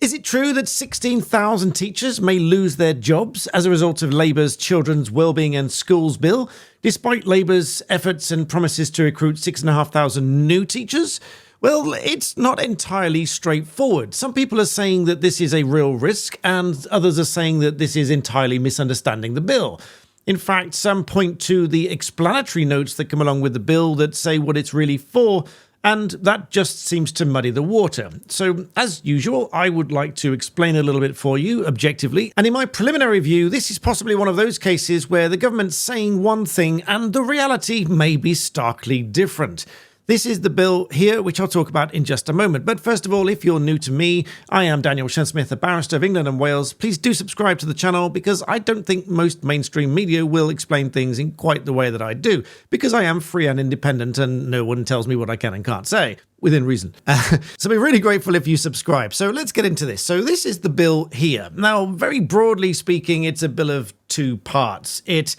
Is it true that 16,000 teachers may lose their jobs as a result of Labour's Children's Wellbeing and Schools Bill, despite Labour's efforts and promises to recruit 6,500 new teachers? Well, it's not entirely straightforward. Some people are saying that this is a real risk, and others are saying that this is entirely misunderstanding the bill. In fact, some point to the explanatory notes that come along with the bill that say what it's really for, and that just seems to muddy the water. So, as usual, I would like to explain a little bit for you objectively. And in my preliminary view, this is possibly one of those cases where the government's saying one thing and the reality may be starkly different. This is the bill here, which I'll talk about in just a moment. But first of all, if you're new to me, I am Daniel Smith, a barrister of England and Wales. Please do subscribe to the channel because I don't think most mainstream media will explain things in quite the way that I do, because I am free and independent and no one tells me what I can and can't say, within reason. So I'd be really grateful if you subscribe. So let's get into this. So this is the bill here. Now, very broadly speaking, it's a bill of two parts. It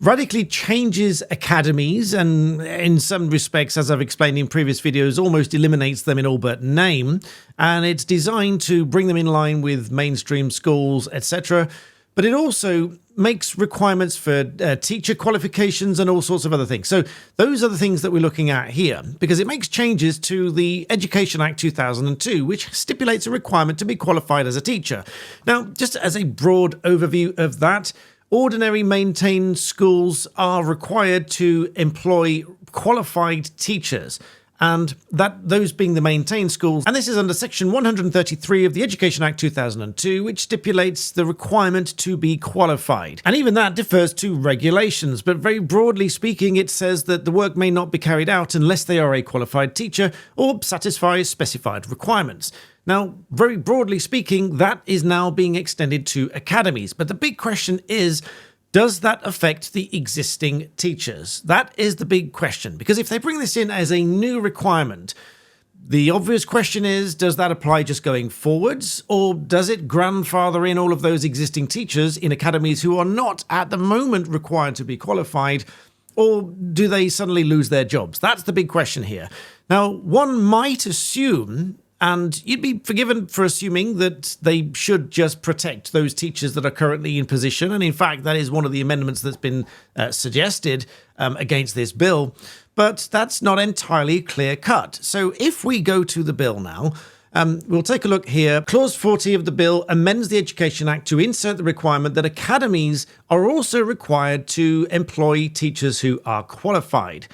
radically changes academies and in some respects, as I've explained in previous videos, almost eliminates them in all but name. And it's designed to bring them in line with mainstream schools, etc. But it also makes requirements for teacher qualifications and all sorts of other things. So those are the things that we're looking at here, because it makes changes to the Education Act 2002, which stipulates a requirement to be qualified as a teacher. Now, just as a broad overview of that, ordinary maintained schools are required to employ qualified teachers, and those being the maintained schools. And this is under Section 133 of the Education Act 2002, which stipulates the requirement to be qualified. And even that differs to regulations, but very broadly speaking, it says that the work may not be carried out unless they are a qualified teacher or satisfy specified requirements. Now, very broadly speaking, that is now being extended to academies. But the big question is, does that affect the existing teachers? That is the big question. Because if they bring this in as a new requirement, the obvious question is, does that apply just going forwards? Or does it grandfather in all of those existing teachers in academies who are not at the moment required to be qualified? Or do they suddenly lose their jobs? That's the big question here. Now, one might assume, and you'd be forgiven for assuming, that they should just protect those teachers that are currently in position. And in fact, that is one of the amendments that's been suggested against this bill. But that's not entirely clear cut. So if we go to the bill now, we'll take a look here. Clause 40 of the bill amends the Education Act to insert the requirement that academies are also required to employ teachers who are qualified.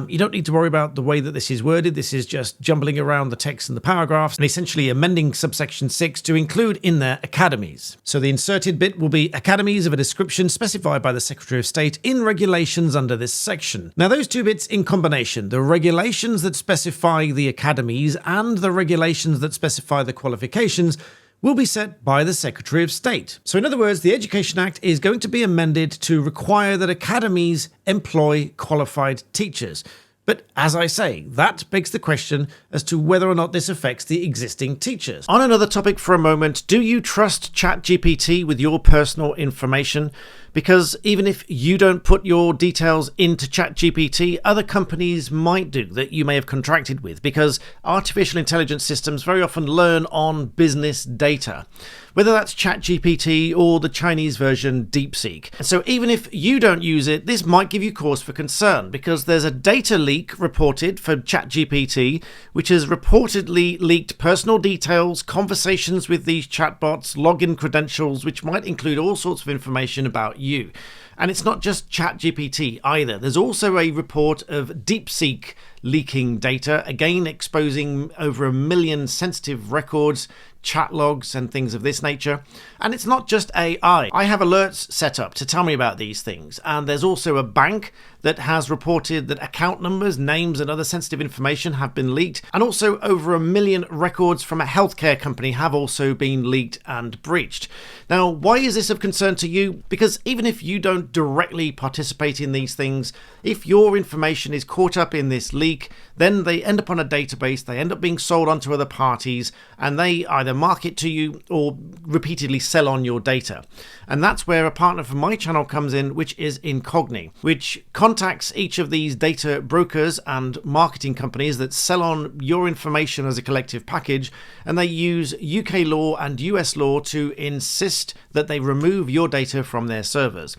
You don't need to worry about the way that this is worded. This is just jumbling around the text and the paragraphs and essentially amending subsection 6 to include in there academies. So the inserted bit will be academies of a description specified by the Secretary of State in regulations under this section. Now, those two bits in combination, the regulations that specify the academies and the regulations that specify the qualifications, will be set by the Secretary of State. So in other words, the Education Act is going to be amended to require that academies employ qualified teachers. But as I say, that begs the question as to whether or not this affects the existing teachers. On another topic for a moment, do you trust ChatGPT with your personal information? Because even if you don't put your details into ChatGPT, other companies might do that you may have contracted with, because artificial intelligence systems very often learn on business data, whether that's ChatGPT or the Chinese version DeepSeek. And so even if you don't use it, this might give you cause for concern, because there's a data leak reported for ChatGPT, which has reportedly leaked personal details, conversations with these chatbots, login credentials, which might include all sorts of information about you. And it's not just ChatGPT either. There's also a report of DeepSeek leaking data, again exposing over 1 million sensitive records, chat logs and things of this nature. And it's not just AI. I have alerts set up to tell me about these things. And there's also a bank that has reported that account numbers, names and other sensitive information have been leaked. And also over 1 million records from a healthcare company have also been leaked and breached. Now, why is this of concern to you? Because even if you don't directly participate in these things, if your information is caught up in this leak, week, then they end up on a database, they end up being sold onto other parties, and they either market to you or repeatedly sell on your data. And that's where a partner for my channel comes in, which is Incogni, which contacts each of these data brokers and marketing companies that sell on your information as a collective package, and they use UK law and US law to insist that they remove your data from their servers.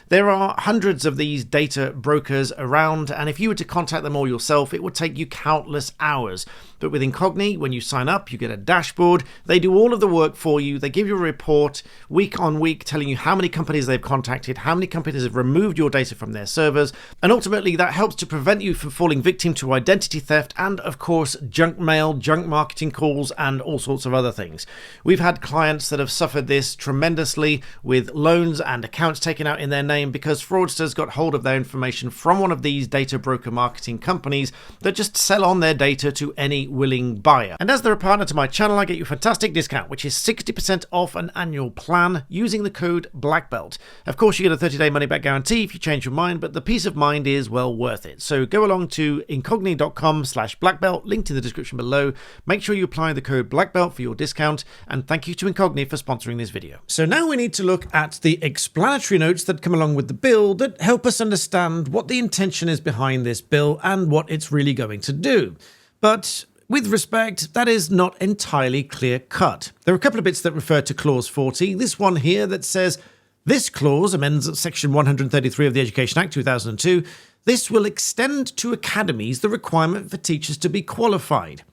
There are hundreds of these data brokers around, and if you were to contact them all yourself, it would take you countless hours. But with Incogni, when you sign up, you get a dashboard. They do all of the work for you. They give you a report week on week telling you how many companies they've contacted, how many companies have removed your data from their servers, and ultimately that helps to prevent you from falling victim to identity theft and, of course, junk mail, junk marketing calls, and all sorts of other things. We've had clients that have suffered this tremendously with loans and accounts taken out in their name because fraudsters got hold of their information from one of these data broker marketing companies that just sell on their data to any willing buyer. And as they're a partner to my channel, I get you a fantastic discount, which is 60% off an annual plan using the code BlackBelt. Of course, you get a 30-day money-back guarantee if you change your mind, but the peace of mind is well worth it. So go along to incogni.com/blackbelt, linked in the description below. Make sure you apply the code BlackBelt for your discount, and thank you to Incogni for sponsoring this video. So now we need to look at the explanatory notes that come along with the bill that help us understand what the intention is behind this bill and what it's really going to do. But with respect, that is not entirely clear-cut. There are a couple of bits that refer to Clause 40. This one here that says, this clause amends Section 133 of the Education Act 2002. This will extend to academies the requirement for teachers to be qualified.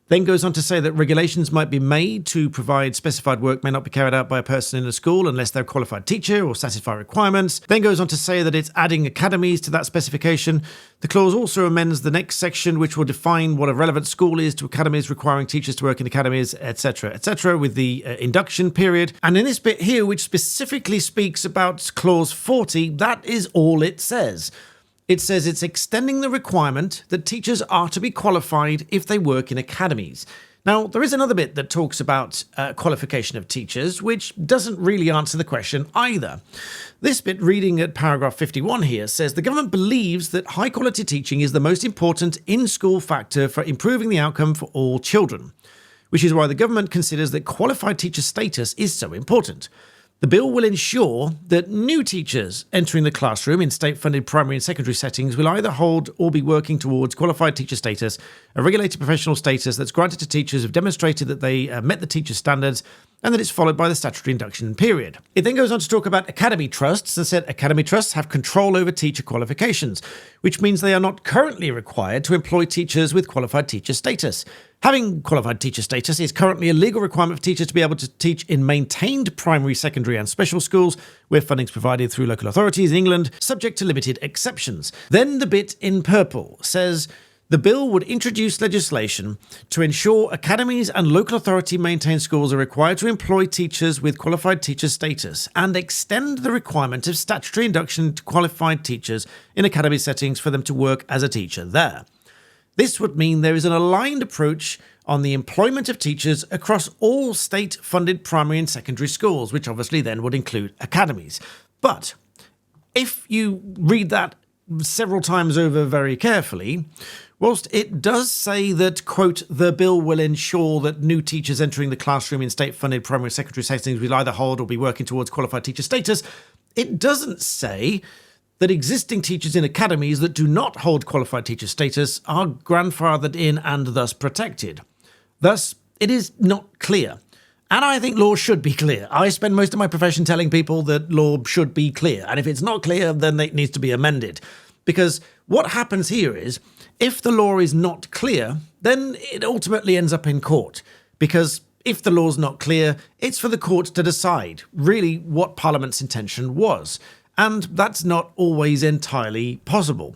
Then goes on to say that regulations might be made to provide specified work may not be carried out by a person in a school unless they're a qualified teacher or satisfy requirements. Then goes on to say that it's adding academies to that specification. The clause also amends the next section, which will define what a relevant school is to academies requiring teachers to work in academies, etc., with the induction period. And in this bit here, which specifically speaks about Clause 40, that is all it says. It says it's extending the requirement that teachers are to be qualified if they work in academies. Now, there is another bit that talks about qualification of teachers, which doesn't really answer the question either. This bit, reading at paragraph 51 here, says the government believes that high-quality teaching is the most important in-school factor for improving the outcome for all children, which is why the government considers that qualified teacher status is so important. The bill will ensure that new teachers entering the classroom in state-funded primary and secondary settings will either hold or be working towards qualified teacher status, a regulated professional status that's granted to teachers who have demonstrated that they met the teacher standards, and that it's followed by the statutory induction period. It then goes on to talk about academy trusts and said academy trusts have control over teacher qualifications, which means they are not currently required to employ teachers with qualified teacher status. Having qualified teacher status is currently a legal requirement for teachers to be able to teach in maintained primary, secondary and special schools, where funding is provided through local authorities in England, subject to limited exceptions. Then the bit in purple says, the bill would introduce legislation to ensure academies and local authority maintained schools are required to employ teachers with qualified teacher status and extend the requirement of statutory induction to qualified teachers in academy settings for them to work as a teacher there. This would mean there is an aligned approach on the employment of teachers across all state-funded primary and secondary schools, which obviously then would include academies. But if you read that several times over very carefully, whilst it does say that, quote, the bill will ensure that new teachers entering the classroom in state-funded primary and secondary settings will either hold or be working towards qualified teacher status, it doesn't say that existing teachers in academies that do not hold qualified teacher status are grandfathered in and thus protected. Thus, it is not clear. And I think law should be clear. I spend most of my profession telling people that law should be clear. And if it's not clear, then it needs to be amended. Because what happens here is, if the law is not clear, then it ultimately ends up in court. Because if the law's not clear, it's for the court to decide really what Parliament's intention was. And that's not always entirely possible,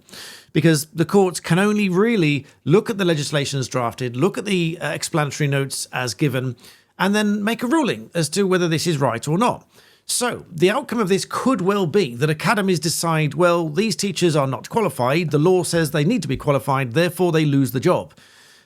because the courts can only really look at the legislation as drafted, look at the explanatory notes as given, and then make a ruling as to whether this is right or not. So the outcome of this could well be that academies decide, well, these teachers are not qualified, the law says they need to be qualified, therefore they lose the job.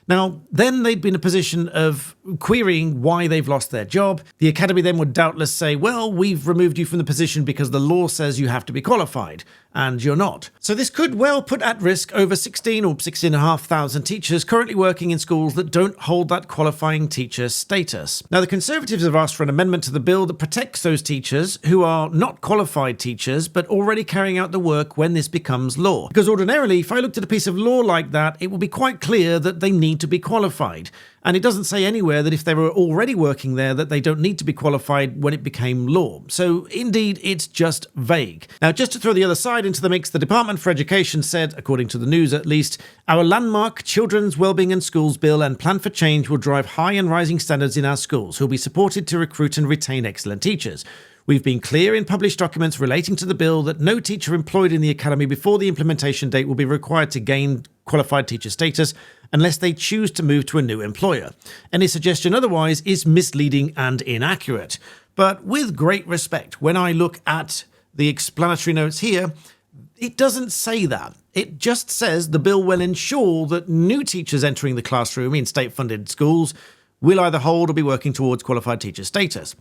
Now, then they'd be in a position of querying why they've lost their job. The academy then would doubtless say, well, we've removed you from the position because the law says you have to be qualified, and you're not. So this could well put at risk over 16 or 16,500 teachers currently working in schools that don't hold that qualifying teacher status. Now, the Conservatives have asked for an amendment to the bill that protects those teachers who are not qualified teachers but already carrying out the work when this becomes law. Because ordinarily, if I looked at a piece of law like that, it would be quite clear that they need to be qualified. And it doesn't say anywhere that if they were already working there that they don't need to be qualified when it became law. So indeed, it's just vague. Now, just to throw the other side into the mix, the Department for Education said, according to the news at least, our landmark Children's Wellbeing and Schools Bill and Plan for Change will drive high and rising standards in our schools, who will be supported to recruit and retain excellent teachers. We've been clear in published documents relating to the bill that no teacher employed in the academy before the implementation date will be required to gain qualified teacher status unless they choose to move to a new employer. Any suggestion otherwise is misleading and inaccurate. But with great respect, when I look at the explanatory notes here, it doesn't say that. It just says the bill will ensure that new teachers entering the classroom in state-funded schools will either hold or be working towards qualified teacher status.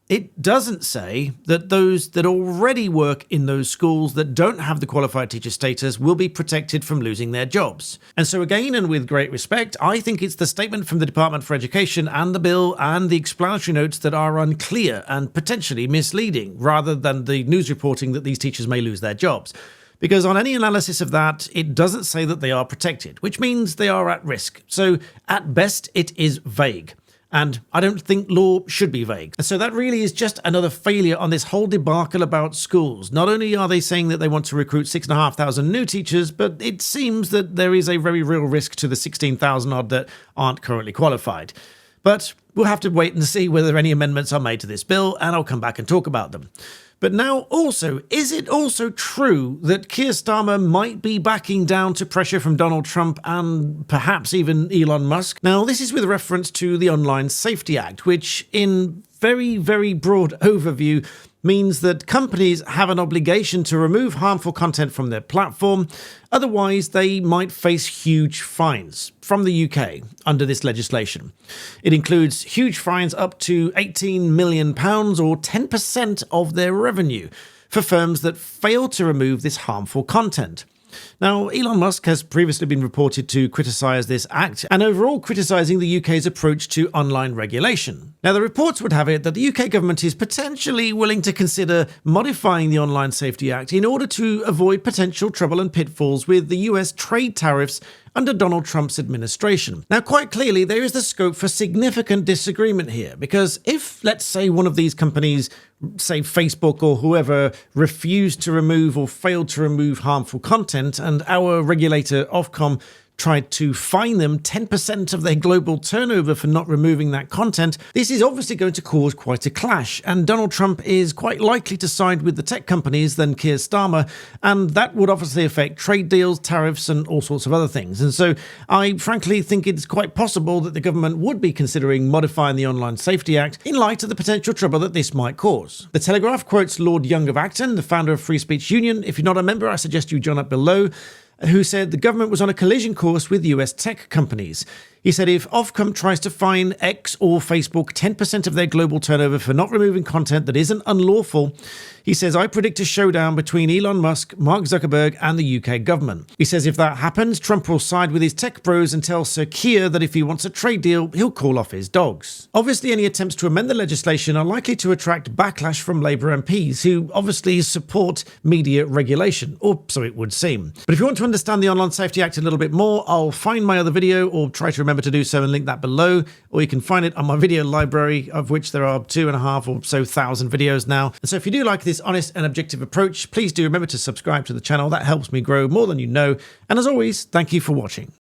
It doesn't say that those that already work in those schools that don't have the qualified teacher status will be protected from losing their jobs. And so again, and with great respect, I think it's the statement from the Department for Education and the bill and the explanatory notes that are unclear and potentially misleading, rather than the news reporting that these teachers may lose their jobs. Because on any analysis of that, it doesn't say that they are protected, which means they are at risk. So at best, it is vague. And I don't think law should be vague. And so that really is just another failure on this whole debacle about schools. Not only are they saying that they want to recruit 6,500 new teachers, but it seems that there is a very real risk to the 16,000 odd that aren't currently qualified. But we'll have to wait and see whether any amendments are made to this bill, and I'll come back and talk about them. But now also, is it also true that Keir Starmer might be backing down to pressure from Donald Trump and perhaps even Elon Musk? Now, this is with reference to the Online Safety Act, which in very, very broad overview means that companies have an obligation to remove harmful content from their platform. Otherwise, they might face huge fines from the UK under this legislation. It includes huge fines up to £18 million or 10% of their revenue for firms that fail to remove this harmful content. Now, Elon Musk has previously been reported to criticise this act and overall criticising the UK's approach to online regulation. Now, the reports would have it that the UK government is potentially willing to consider modifying the Online Safety Act in order to avoid potential trouble and pitfalls with the US trade tariffs under Donald Trump's administration. Now, quite clearly, there is the scope for significant disagreement here, because if, let's say, one of these companies, say Facebook or whoever, refused to remove or failed to remove harmful content, and our regulator, Ofcom, tried to fine them 10% of their global turnover for not removing that content, this is obviously going to cause quite a clash, and Donald Trump is quite likely to side with the tech companies than Keir Starmer, and that would obviously affect trade deals, tariffs, and all sorts of other things. And so I frankly think it's quite possible that the government would be considering modifying the Online Safety Act in light of the potential trouble that this might cause. The Telegraph quotes Lord Young of Acton, the founder of Free Speech Union. If you're not a member, I suggest you join up below, who said the government was on a collision course with US tech companies. He said if Ofcom tries to fine X or Facebook 10% of their global turnover for not removing content that isn't unlawful, he says, I predict a showdown between Elon Musk, Mark Zuckerberg, and the UK government. He says if that happens, Trump will side with his tech bros and tell Sir Keir that if he wants a trade deal, he'll call off his dogs. Obviously, any attempts to amend the legislation are likely to attract backlash from Labour MPs, who obviously support media regulation, or so it would seem. But if you want to understand the Online Safety Act a little bit more, I'll find my other video, or try to remember to do so and link that below, or you can find it on my video library, of which there are 2,500 or so thousand videos now. And so if you do like this honest and objective approach, please do remember to subscribe to the channel. That helps me grow more than you know. And as always, thank you for watching.